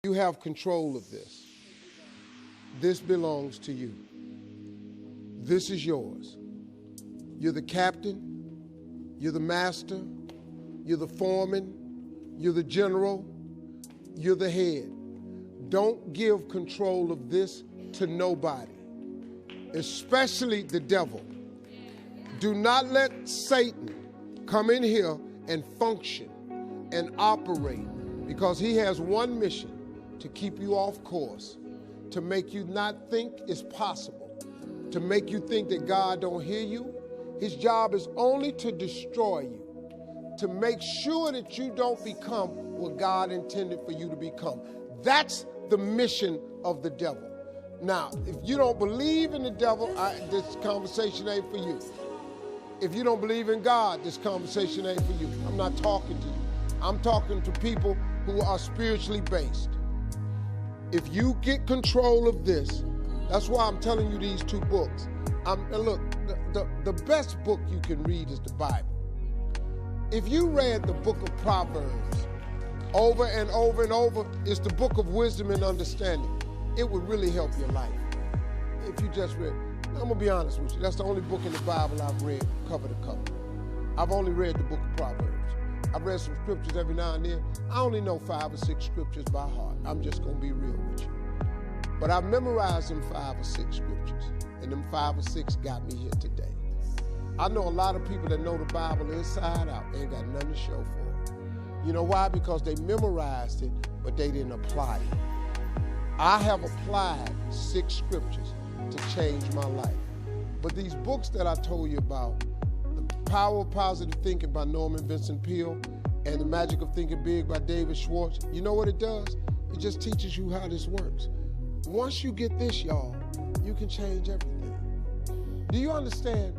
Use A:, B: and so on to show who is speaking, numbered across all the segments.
A: You have control of this. This belongs to you. This is yours. You're the captain. You're the master. You're the foreman. You're the general. You're the head. Don't give control of this to nobody, especially the devil. Do not let Satan come in here and function and operate, because he has one mission: to keep you off course, to make you not think it's possible, to make you think that God don't hear you. His job is only to destroy you, to make sure that you don't become what God intended for you to become. That's the mission of the devil. Now, if you don't believe in the devil, this conversation ain't for you. If you don't believe in God, this conversation ain't for you. I'm not talking to you. I'm talking to people who are spiritually based. If you get control of this, that's why I'm telling you these two books. Look, the best book you can read is the Bible. If you read the book of Proverbs over and over and over, it's the book of wisdom and understanding. It would really help your life if you just read. I'm going to be honest with you. That's the only book in the Bible I've read cover to cover. I've only read the book of Proverbs. I've read some scriptures every now and then. I only know 5 or 6 scriptures by heart. I'm just going to be real with you. But I've memorized them 5 or 6 scriptures, and them 5 or 6 got me here today. I know a lot of people that know the Bible inside out ain't got nothing to show for it. You know why? Because they memorized it, but they didn't apply it. I have applied 6 scriptures to change my life. But these books that I told you about, The Power of Positive Thinking by Norman Vincent Peale and The Magic of Thinking Big by David Schwartz, you know what it does? It just teaches you how this works. Once you get this, y'all, you can change everything. Do you understand?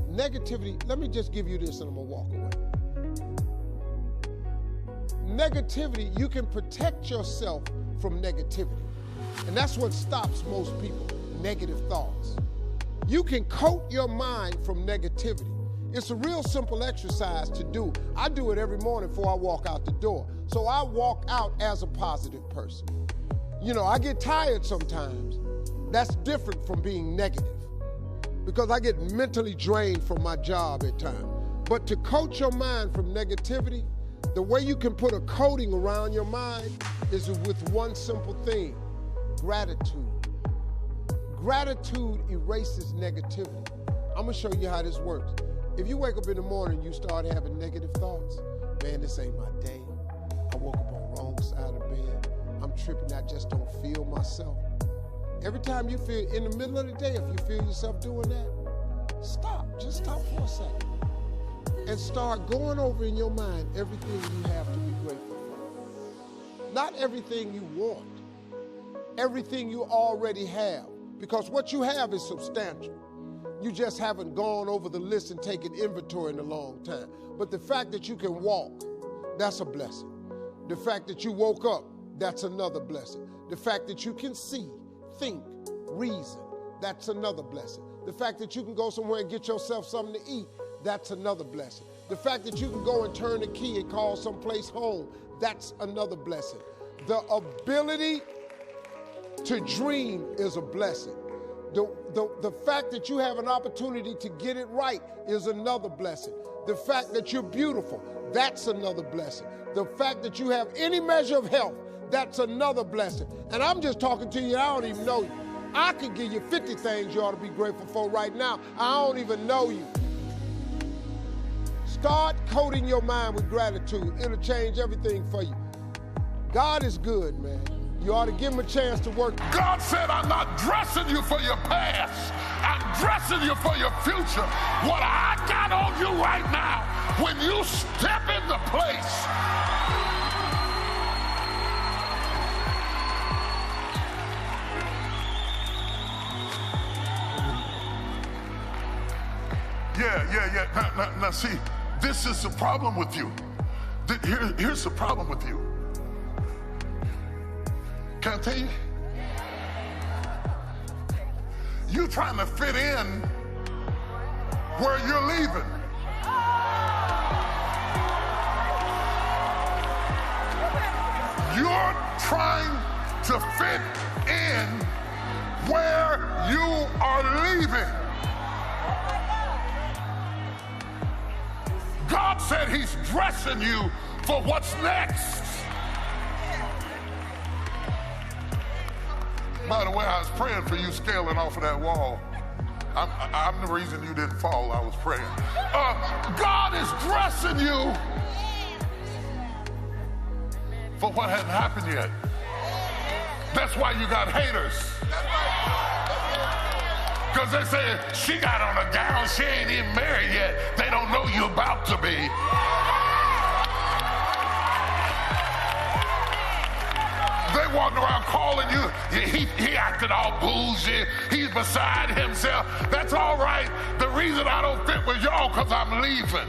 A: Negativity, let me just give you this and I'm gonna walk away. Negativity, you can protect yourself from negativity. And that's what stops most people, negative thoughts. You can coat your mind from negativity. It's a real simple exercise to do. I do it every morning before I walk out the door. So I walk out as a positive person. You know, I get tired sometimes. That's different from being negative, because I get mentally drained from my job at times. But to coat your mind from negativity, the way you can put a coating around your mind is with one simple thing: gratitude. Gratitude erases negativity. I'm gonna show you how this works. If you wake up in the morning and you start having negative thoughts, man, this ain't my day. I woke up on the wrong side of bed. I'm tripping, I just don't feel myself. Every time you feel, in the middle of the day, if you feel yourself doing that, stop, just stop for a second. And start going over in your mind everything you have to be grateful for. Not everything you want, everything you already have. Because what you have is substantial. You just haven't gone over the list and taken inventory in a long time. But the fact that you can walk, that's a blessing. The fact that you woke up, that's another blessing. The fact that you can see, think, reason, that's another blessing. The fact that you can go somewhere and get yourself something to eat, that's another blessing. The fact that you can go and turn the key and call someplace home, that's another blessing. The ability to dream is a blessing. The fact that you have an opportunity to get it right is another blessing. The fact that you're beautiful, that's another blessing. The fact that you have any measure of health, that's another blessing. And I'm just talking to you, I don't even know you. I could give you 50 things you ought to be grateful for right now. I don't even know you. Start coating your mind with gratitude. It'll change everything for you. God is good, man. You ought to give him a chance to work.
B: God said, I'm not dressing you for your past. I'm dressing you for your future. What I got on you right now, when you step into place, Yeah. Now see, this is the problem with you. Here's the problem with you. Can I tell you? You're trying to fit in where you're leaving. You're trying to fit in where you are leaving. God said he's dressing you for what's next. By the way, I was praying for you scaling off of that wall. I'm the reason you didn't fall. I was praying. God is dressing you for what hasn't happened yet. That's why you got haters. Because they say, she got on a gown, she ain't even married yet. They don't know you about to be. They walking around calling you, he acted all bougie, he's beside himself. That's all right. The reason I don't fit with y'all because I'm leaving.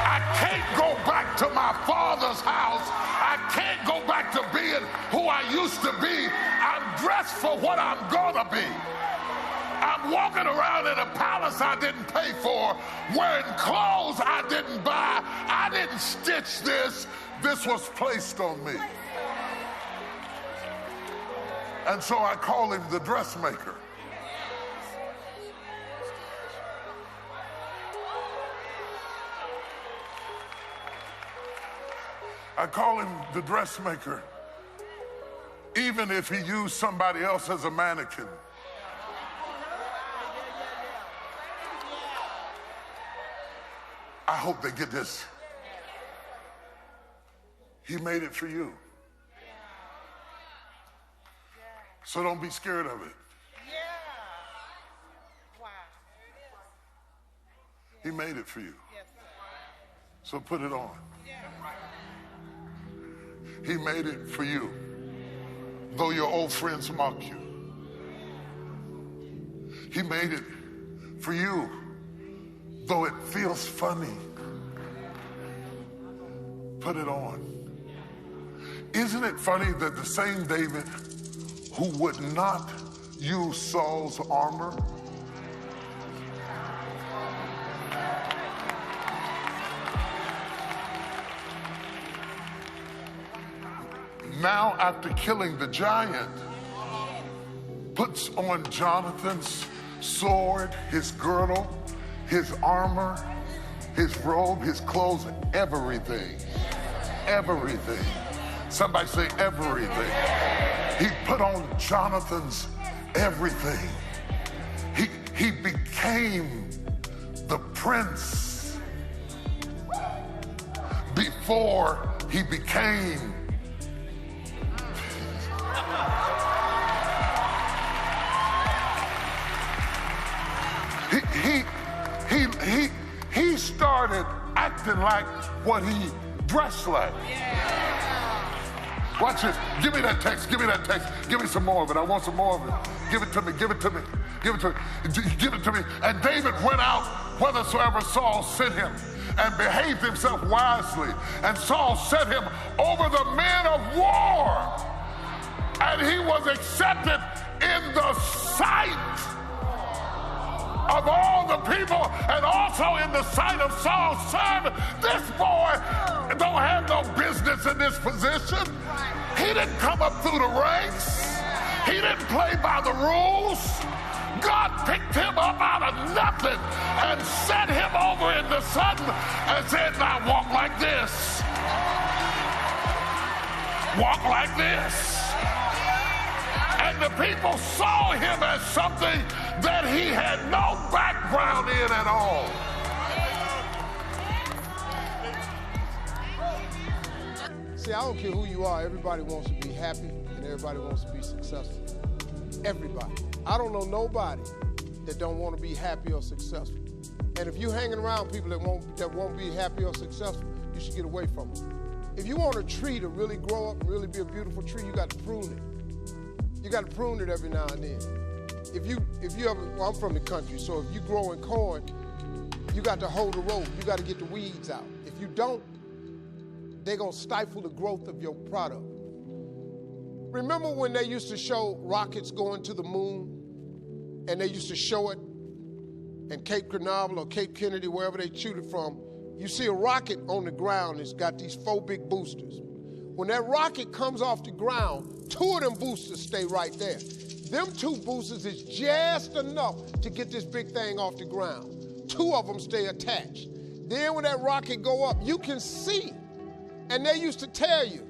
B: I can't go back to my father's house. I can't go back to being who I used to be. I'm dressed for what I'm gonna be. I'm walking around in a palace I didn't pay for, wearing clothes I didn't buy. I didn't stitch this. This was placed on me. And so I call him the dressmaker. I call him the dressmaker, even if he used somebody else as a mannequin. I hope they get this. He made it for you. So don't be scared of it. He made it for you. So put it on. He made it for you, though your old friends mock you. He made it for you, though it feels funny. Put it on. Isn't it funny that the same David who would not use Saul's armor now, after killing the giant, puts on Jonathan's sword, his girdle, his armor, his robe, his clothes, everything. Everything. Somebody say everything. He put on Jonathan's everything. He became the prince before he became he started acting like what he dressed like. Watch this. Give me that text. Give me that text. Give me some more of it. I want some more of it. Give it to me. Give it to me. Give it to me. Give it to me. And David went out whithersoever Saul sent him and behaved himself wisely. And Saul set him over the men of war. And he was accepted in the sight of all the people and also in the sight of Saul's son. This boy don't have no business in this position. He didn't come up through the ranks. He didn't play by the rules. God picked him up out of nothing and set him over in the sun and said, now walk like this. Walk like this. And the people saw him as something that he had no background in at all.
A: See, I don't care who you are. Everybody wants to be happy and everybody wants to be successful. Everybody. I don't know nobody that don't want to be happy or successful. And if you're hanging around people that won't be happy or successful, you should get away from them. If you want a tree to really grow up and really be a beautiful tree, you got to prune it. You got to prune it every now and then. If you ever, well, I'm from the country, so if you growing corn, you got to hold the rope. You got to get the weeds out. If you don't, they're going to stifle the growth of your product. Remember when they used to show rockets going to the moon, and they used to show it in Cape Canaveral or Cape Kennedy, wherever they shoot it from? You see a rocket on the ground, it's got these 4 big boosters. When that rocket comes off the ground, 2 of them boosters stay right there. Them 2 boosters is just enough to get this big thing off the ground. 2 of them stay attached. Then when that rocket go up, you can see. And they used to tell you,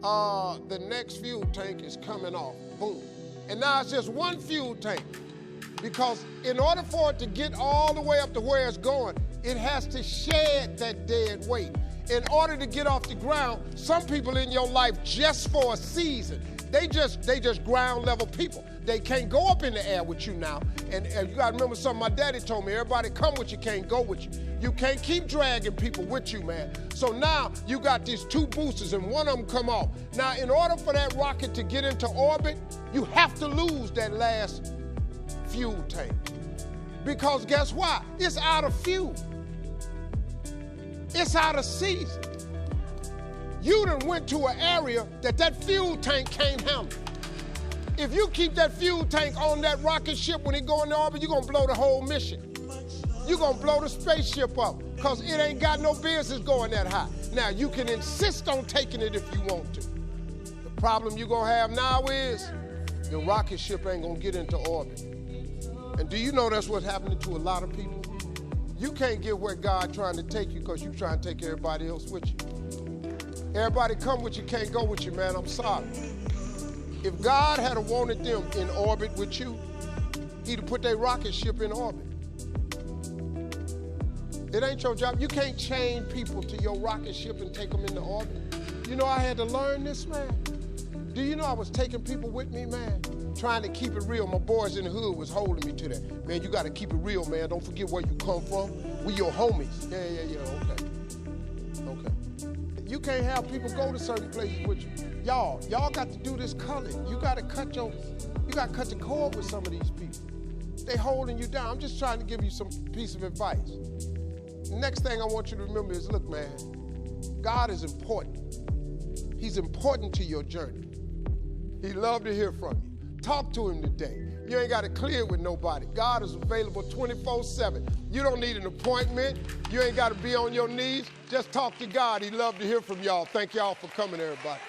A: the next fuel tank is coming off. Boom. And now it's just 1 fuel tank. Because in order for it to get all the way up to where it's going, it has to shed that dead weight. In order to get off the ground, some people in your life just for a season, they just ground level people. They can't go up in the air with you now. And you gotta remember something my daddy told me, everybody come with you, can't go with you. You can't keep dragging people with you, man. So now you got these 2 boosters and 1 of them come off. Now in order for that rocket to get into orbit, you have to lose that last fuel tank. Because guess what? It's out of fuel. It's out of season. You done went to an area that fuel tank can't handle. If you keep that fuel tank on that rocket ship when it go into orbit, you're gonna blow the whole mission. You're gonna blow the spaceship up because it ain't got no business going that high. Now, you can insist on taking it if you want to. The problem you're gonna have now is the rocket ship ain't gonna get into orbit. And do you know that's what's happening to a lot of people? You can't get where God trying to take you because you trying to take everybody else with you. Everybody come with you, can't go with you, man. I'm sorry. If God had wanted them in orbit with you, he'd have put their rocket ship in orbit. It ain't your job. You can't chain people to your rocket ship and take them into orbit. You know I had to learn this, man. Do you know I was taking people with me, man? Trying to keep it real. My boys in the hood was holding me to that. Man, you got to keep it real, man. Don't forget where you come from. We your homies. Yeah, okay. You can't have people go to certain places with you. Y'all got to do this culling. You got to cut the cord with some of these people. They holding you down. I'm just trying to give you some piece of advice. The next thing I want you to remember is, look, man, God is important. He's important to your journey. He'd love to hear from you. Talk to him today. You ain't got to clear with nobody. God is available 24/7. You don't need an appointment. You ain't got to be on your knees. Just talk to God. He'd love to hear from y'all. Thank y'all for coming, everybody.